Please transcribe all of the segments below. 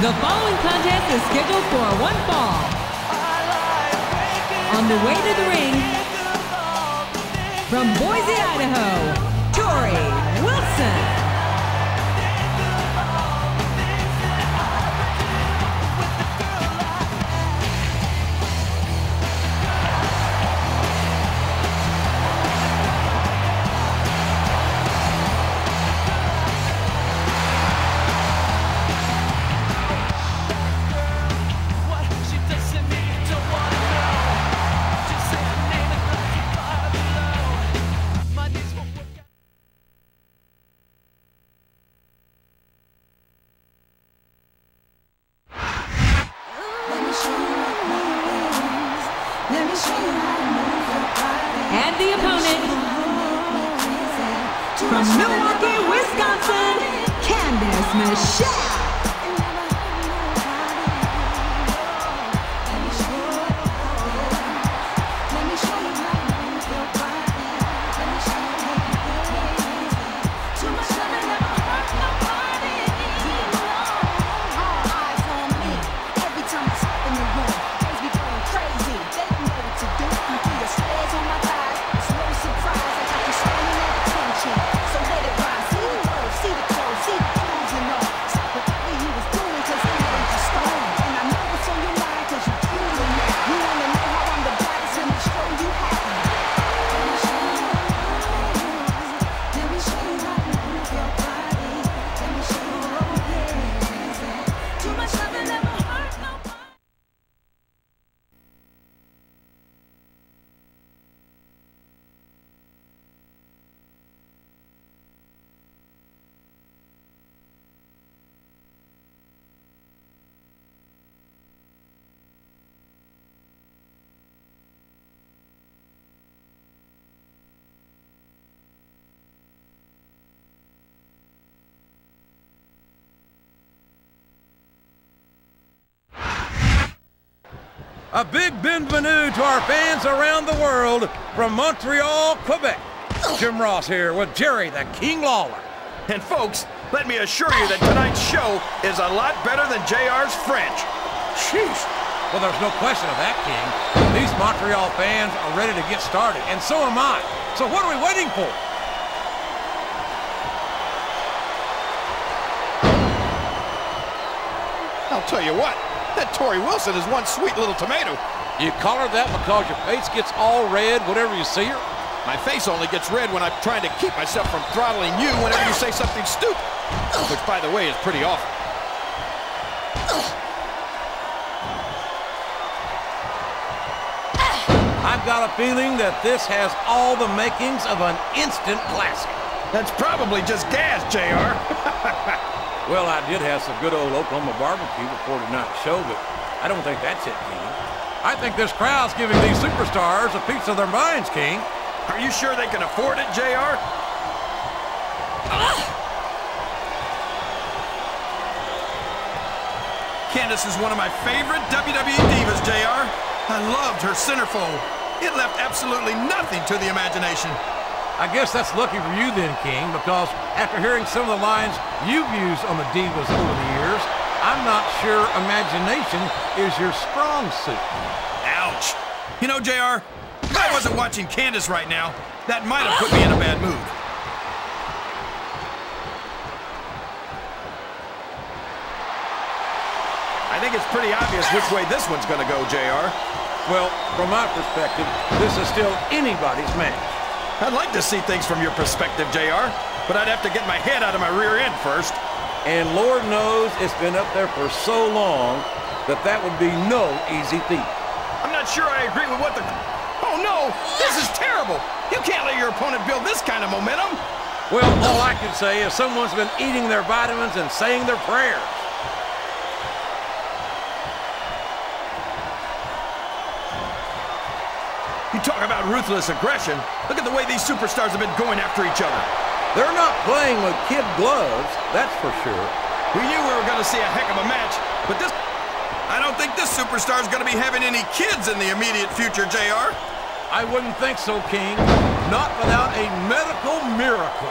The following contest is scheduled for one fall. On the way to the ring, from Boise, Idaho, Torrie Wilson. And the opponent, from Milwaukee, Wisconsin, Candice Michelle. A big bienvenue to our fans around the world from Montreal, Quebec. Jim Ross here with Jerry the King Lawler. And folks, let me assure you that tonight's show is a lot better than JR's French. Sheesh. Well, there's no question of that, King. These Montreal fans are ready to get started, and so am I. So what are we waiting for? I'll tell you what. That Torrie Wilson is one sweet little tomato. You call her that because your face gets all red whenever you see her? My face only gets red when I'm trying to keep myself from throttling you whenever you say something stupid. Which, by the way, is pretty awful. I've got a feeling that this has all the makings of an instant classic. That's probably just gas, JR. Well, I did have some good old Oklahoma barbecue before tonight's show, but I don't think that's it, King. I think this crowd's giving these superstars a piece of their minds, King. Are you sure they can afford it, JR? Candice is one of my favorite WWE divas, JR. I loved her centerfold. It left absolutely nothing to the imagination. I guess that's lucky for you then, King, because after hearing some of the lines you've used on the Divas over the years, I'm not sure imagination is your strong suit. Ouch. You know, JR, if I wasn't watching Candice right now, that might have put me in a bad mood. I think it's pretty obvious which way this one's going to go, JR. Well, from my perspective, this is still anybody's match. I'd like to see things from your perspective, JR, but I'd have to get my head out of my rear end first. And Lord knows it's been up there for so long that that would be no easy feat. I'm not sure I agree with what the... Oh, no! This is terrible! You can't let your opponent build this kind of momentum! Well, all I can say is someone's been eating their vitamins and saying their prayers. You talk about ruthless aggression. Look at the way these superstars have been going after each other. They're not playing with kid gloves, that's for sure. We knew we were going to see a heck of a match, but this... I don't think this superstar's going to be having any kids in the immediate future, JR. I wouldn't think so, King. Not without a medical miracle.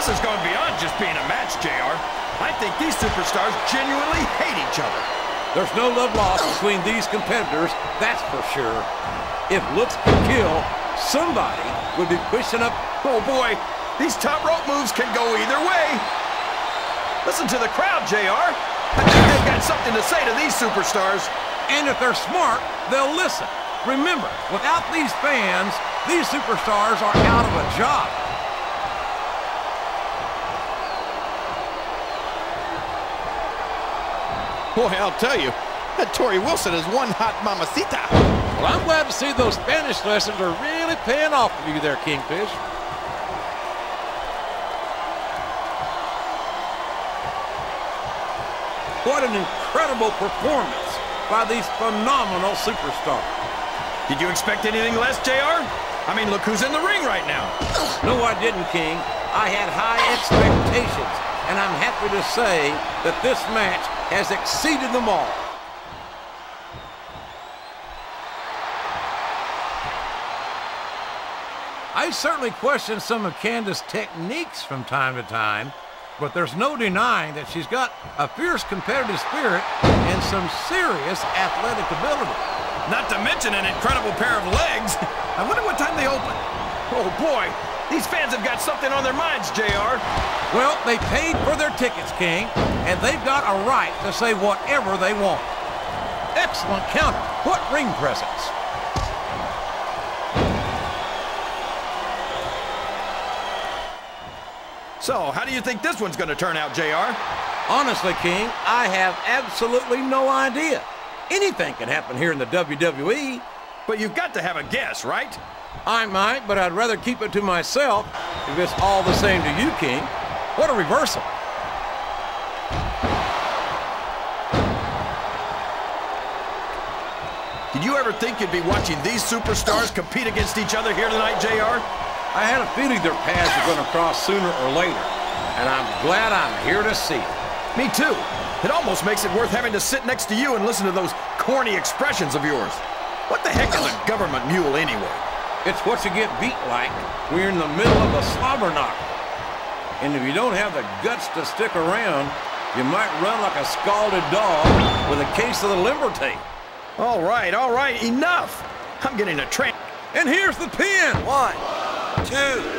This has gone beyond just being a match, JR. I think these superstars genuinely hate each other. There's no love lost between these competitors, that's for sure. If looks could kill, somebody would be pushing up. Oh boy, these top rope moves can go either way. Listen to the crowd, JR. I think they've got something to say to these superstars. And if they're smart, they'll listen. Remember, without these fans, these superstars are out of a job. Boy, I'll tell you, that Torrie Wilson is one hot mamacita. Well, I'm glad to see those Spanish lessons are really paying off for you there, Kingfish. What an incredible performance by these phenomenal superstars. Did you expect anything less, JR? I mean, look who's in the ring right now. No, I didn't, King. I had high expectations, and I'm happy to say that this match has exceeded them all. I certainly question some of Candice's techniques from time to time, but there's no denying that she's got a fierce competitive spirit and some serious athletic ability. Not to mention an incredible pair of legs. I wonder what time they open. Oh boy, these fans have got something on their minds, JR. Well, they paid for their tickets, King, and they've got a right to say whatever they want. Excellent counter. What ring presence. So, how do you think this one's going to turn out, JR? Honestly, King, I have absolutely no idea. Anything can happen here in the WWE. But you've got to have a guess, right? I might, but I'd rather keep it to myself if it's all the same to you, King. What a reversal. Did you ever think you'd be watching these superstars compete against each other here tonight, JR? I had a feeling their paths were going to cross sooner or later, and I'm glad I'm here to see it. Me too. It almost makes it worth having to sit next to you and listen to those corny expressions of yours. What the heck is a government mule anyway? It's what you get beat like when you're in the middle of a slobber knocker. And if you don't have the guts to stick around, you might run like a scalded dog with a case of the limber tape. All right, enough. I'm getting a train. And here's the pin. 1, 2.